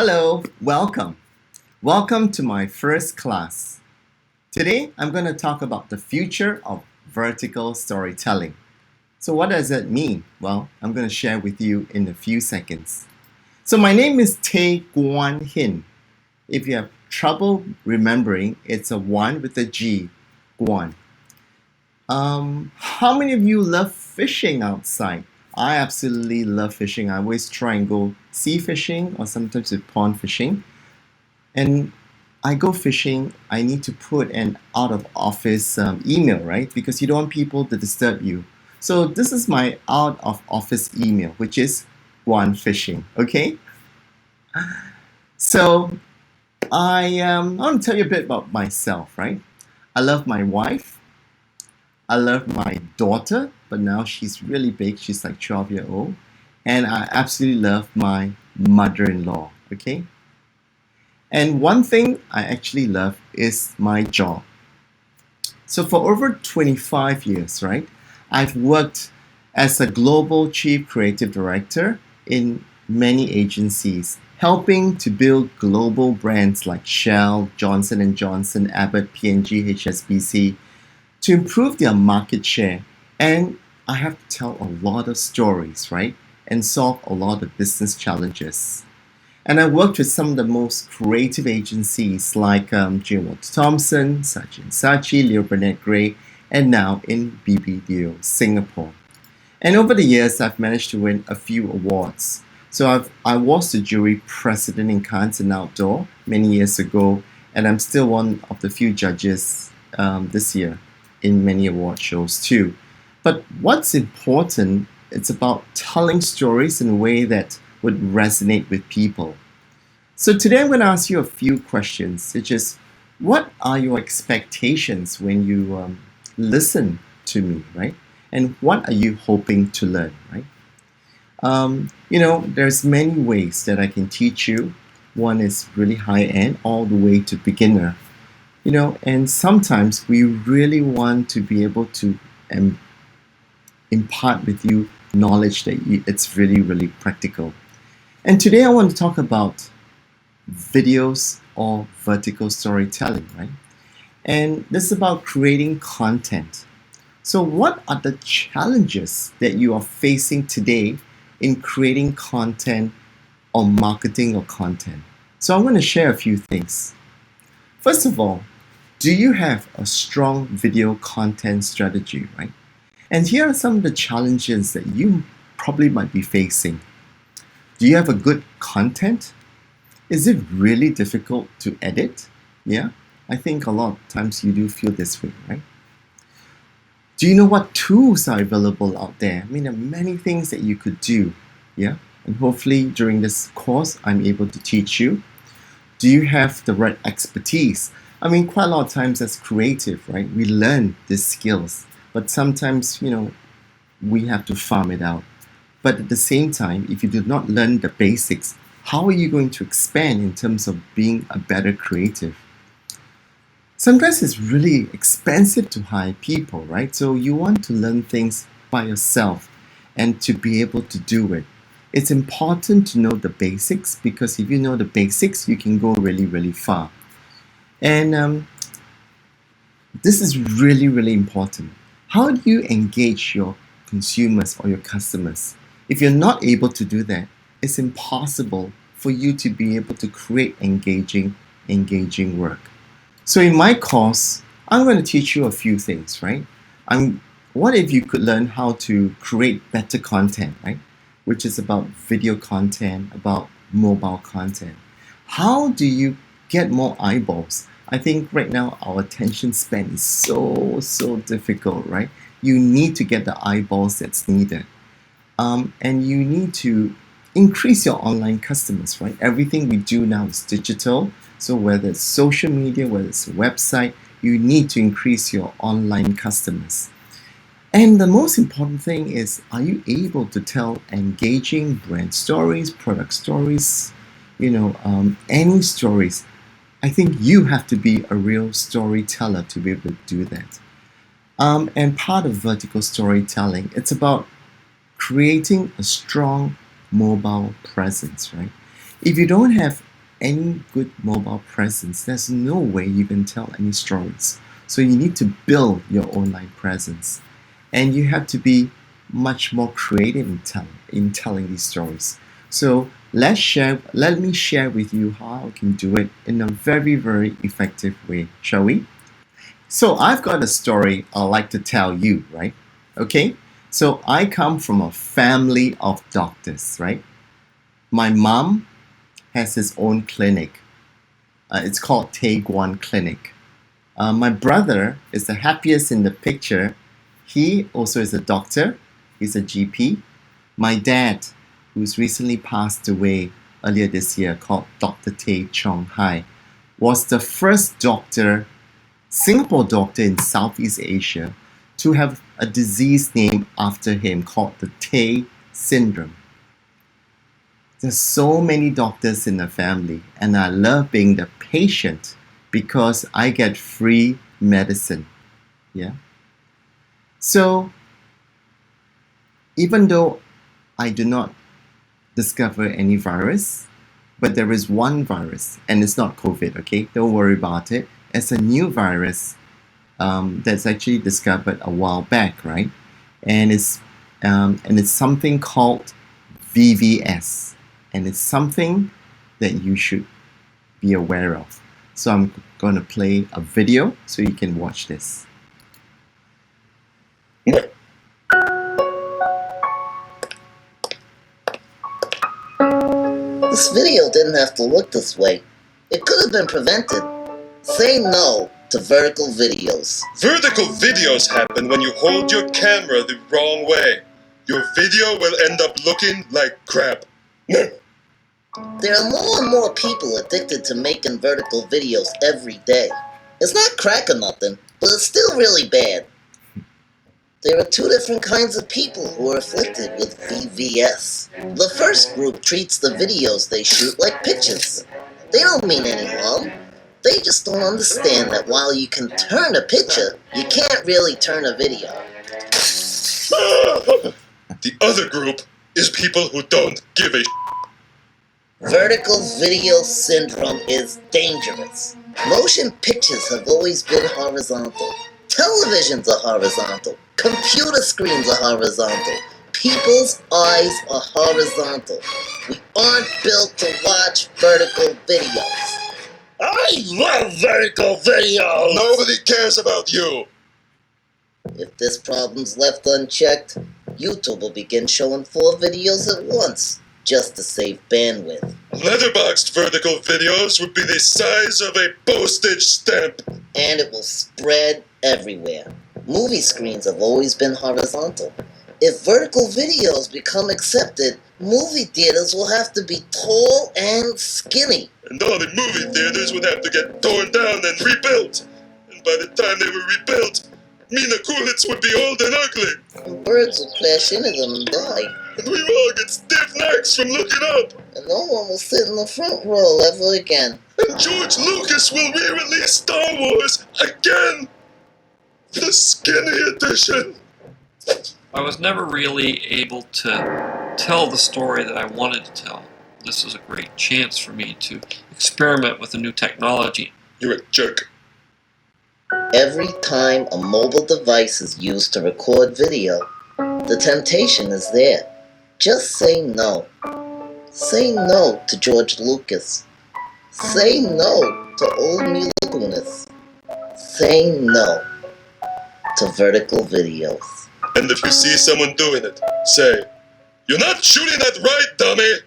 Hello, welcome. Welcome to my first class. Today, I'm going to talk about the future of vertical storytelling. So, what does that mean? Well, I'm going to share with you in a few seconds. So, my name is Tay Guan Hin. If you have trouble remembering, it's a 1 with a G, Guan. How many of you love fishing outside? I absolutely love fishing. I always try and go sea fishing or sometimes with pond fishing. And I go fishing, I need to put an out of office email, right? Because you don't want people to disturb you. So this is my out of office email, which is Guan Fishing, okay? So I want to tell you a bit about myself, right? I love my wife. I love my daughter, but now she's really big. She's like 12-year old. And I absolutely love my mother-in-law, okay? And one thing I actually love is my job. So for over 25 years, right, I've worked as a global chief creative director in many agencies, helping to build global brands like Shell, Johnson & Johnson, Abbott, P&G, HSBC to improve their market share. And I have to tell a lot of stories, right, and solve a lot of business challenges. And I worked with some of the most creative agencies like J. Walter Thompson, Saatchi & Saatchi, Leo Burnett Gray, and now in BBDO, Singapore. And over the years, I've managed to win a few awards. So I was the jury president in Cannes and Outdoor many years ago, and I'm still one of the few judges this year in many award shows too. But what's important, it's about telling stories in a way that would resonate with people. So today I'm going to ask you a few questions, such as what are your expectations when you listen to me, right? And what are you hoping to learn, right? There's many ways that I can teach you. One is really high end, all the way to beginner. And sometimes we really want to be able to impart with you knowledge that it's really, really practical. And today I want to talk about videos or vertical storytelling, right? And this is about creating content. So what are the challenges that you are facing today in creating content or marketing or content? So I'm going to share a few things. First of all, do you have a strong video content strategy, right? And here are some of the challenges that you probably might be facing. Do you have a good content? Is it really difficult to edit? Yeah, I think a lot of times you do feel this way, right? Do you know what tools are available out there? I mean, there are many things that you could do, yeah? And hopefully during this course, I'm able to teach you. Do you have the right expertise? I mean, quite a lot of times as creative, right? We learn these skills, but sometimes, we have to farm it out. But at the same time, if you do not learn the basics, how are you going to expand in terms of being a better creative? Sometimes it's really expensive to hire people, right? So you want to learn things by yourself and to be able to do it. It's important to know the basics because if you know the basics, you can go really, really far. And this is really, really important. How do you engage your consumers or your customers? If you're not able to do that, it's impossible for you to be able to create engaging work. So in my course, I'm going to teach you a few things, right? What if you could learn how to create better content, right? Which is about video content, about mobile content. How do you get more eyeballs? I think right now our attention span is so difficult, right? You need to get the eyeballs that's needed. And you need to increase your online customers, right? Everything we do now is digital. So whether it's social media, whether it's a website, you need to increase your online customers. And the most important thing is, are you able to tell engaging brand stories, product stories, any stories? I think you have to be a real storyteller to be able to do that. And part of vertical storytelling, it's about creating a strong mobile presence, right? If you don't have any good mobile presence, there's no way you can tell any stories. So you need to build your online presence. And you have to be much more creative in telling these stories. So let me share with you how I can do it in a very, very effective way, shall we? So I've got a story I'd like to tell you, right? Okay? So I come from a family of doctors, right? My mom has his own clinic. It's called Tay Guan Clinic. My brother is the happiest in the picture. He also is a doctor. He's a GP. My dad, who's recently passed away earlier this year, called Dr. Tay Chong Hai, was the first Singapore doctor in Southeast Asia to have a disease named after him called the Tay syndrome. There's so many doctors in the family, and I love being the patient because I get free medicine. Yeah. So even though I do not discover any virus, but there is one virus, and it's not COVID, okay? Don't worry about it. It's a new virus that's actually discovered a while back, right? And it's something called VVS, and it's something that you should be aware of. So I'm going to play a video so you can watch this. This video didn't have to look this way. It could have been prevented. Say no to vertical videos. Vertical videos happen when you hold your camera the wrong way. Your video will end up looking like crap. There are more and more people addicted to making vertical videos every day. It's not crack or nothing, but it's still really bad. There are two different kinds of people who are afflicted with VVS. The first group treats the videos they shoot like pictures. They don't mean any harm. They just don't understand that while you can turn a picture, you can't really turn a video. The other group is people who don't give a Vertical video syndrome is dangerous. Motion pictures have always been horizontal. Televisions are horizontal. Computer screens are horizontal. People's eyes are horizontal. We aren't built to watch vertical videos. I love vertical videos! Nobody cares about you! If this problem's left unchecked, YouTube will begin showing 4 videos at once, just to save bandwidth. Letterboxed vertical videos would be the size of a postage stamp. And it will spread everywhere. Movie screens have always been horizontal. If vertical videos become accepted, movie theaters will have to be tall and skinny. And all the movie theaters would have to get torn down and rebuilt. And by the time they were rebuilt, Mina Coolitz would be old and ugly. And birds will crash into them and die. And we all get stiff necks from looking up. And no one will sit in the front row ever again. And George Lucas will re-release Star Wars again! The skinny edition! I was never really able to tell the story that I wanted to tell. This was a great chance for me to experiment with a new technology. You're a jerk. Every time a mobile device is used to record video, the temptation is there. Just say no. Say no to George Lucas. Say no to old Mila Kunis. Say no to vertical videos. And if you see someone doing it, say, "You're not shooting that right, dummy!"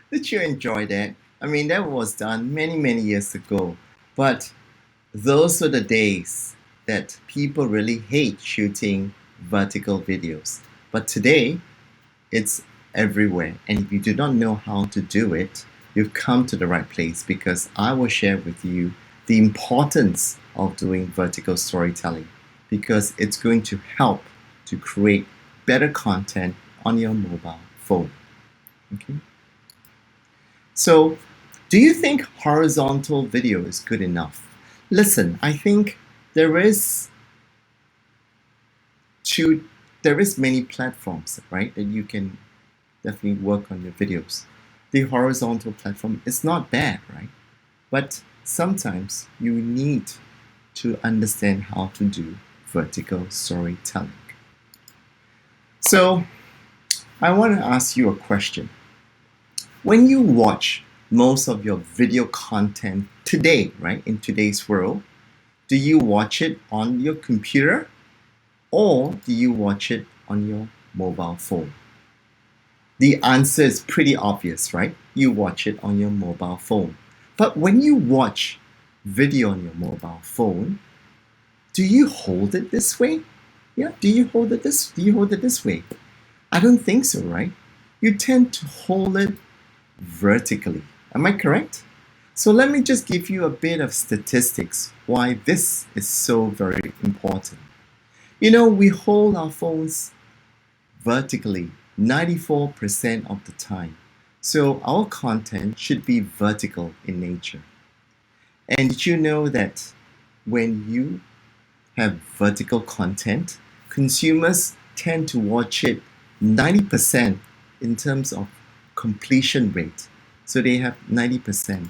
Did you enjoy that? I mean, that was done many, many years ago. But those were the days that people really hate shooting vertical videos. But today, it's everywhere. And if you do not know how to do it, you've come to the right place, because I will share with you the importance of doing vertical storytelling, because it's going to help to create better content on your mobile phone. Okay? So, do you think horizontal video is good enough? Listen, I think there there is many platforms, right, that you can definitely work on your videos. The horizontal platform is not bad, right? But sometimes you need to understand how to do vertical storytelling. So I want to ask you a question. When you watch most of your video content today, right, in today's world, do you watch it on your computer or do you watch it on your mobile phone? The answer is pretty obvious, right? You watch it on your mobile phone. But when you watch video on your mobile phone, do you hold it this way? Yeah, do you hold it this way? I don't think so, right? You tend to hold it vertically. Am I correct? So let me just give you a bit of statistics why this is so very important. You know, we hold our phones vertically 94% of the time. So our content should be vertical in nature. And did you know that when you have vertical content, consumers tend to watch it 90% in terms of completion rate. So they have 90%.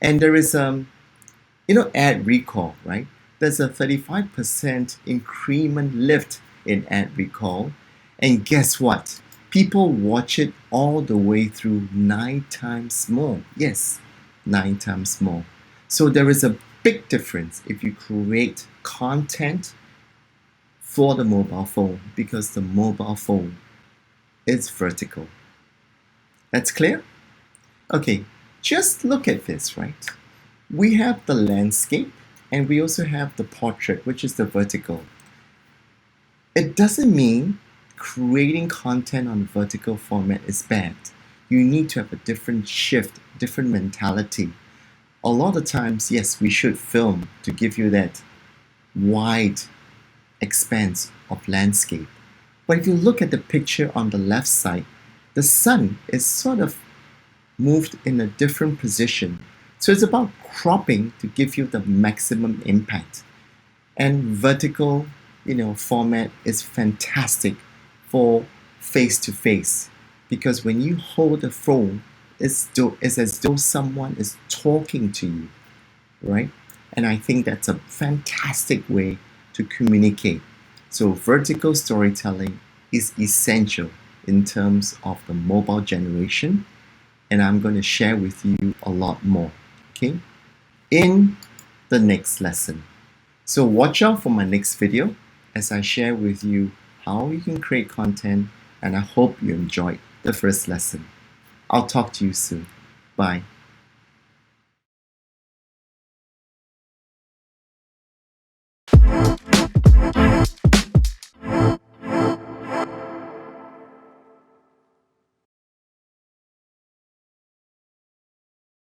And there is ad recall, right? There's a 35% increment lift in ad recall. And guess what? People watch it all the way through 9 times more. Yes, 9 times more. So there is a big difference if you create content for the mobile phone because the mobile phone is vertical. That's clear? Okay, just look at this, right? We have the landscape and we also have the portrait, which is the vertical. It doesn't mean creating content on vertical format is bad. You need to have a different shift, different mentality. A lot of times, yes, we should film to give you that wide expanse of landscape. But if you look at the picture on the left side, the sun is sort of moved in a different position. So it's about cropping to give you the maximum impact. And vertical, format is fantastic for face-to-face because when you hold the phone, it's as though someone is talking to you, right? And I think that's a fantastic way to communicate. So vertical storytelling is essential in terms of the mobile generation, and I'm going to share with you a lot more, okay, in the next lesson. So watch out for my next video as I share with you how you can create content, and I hope you enjoyed the first lesson. I'll talk to you soon. Bye.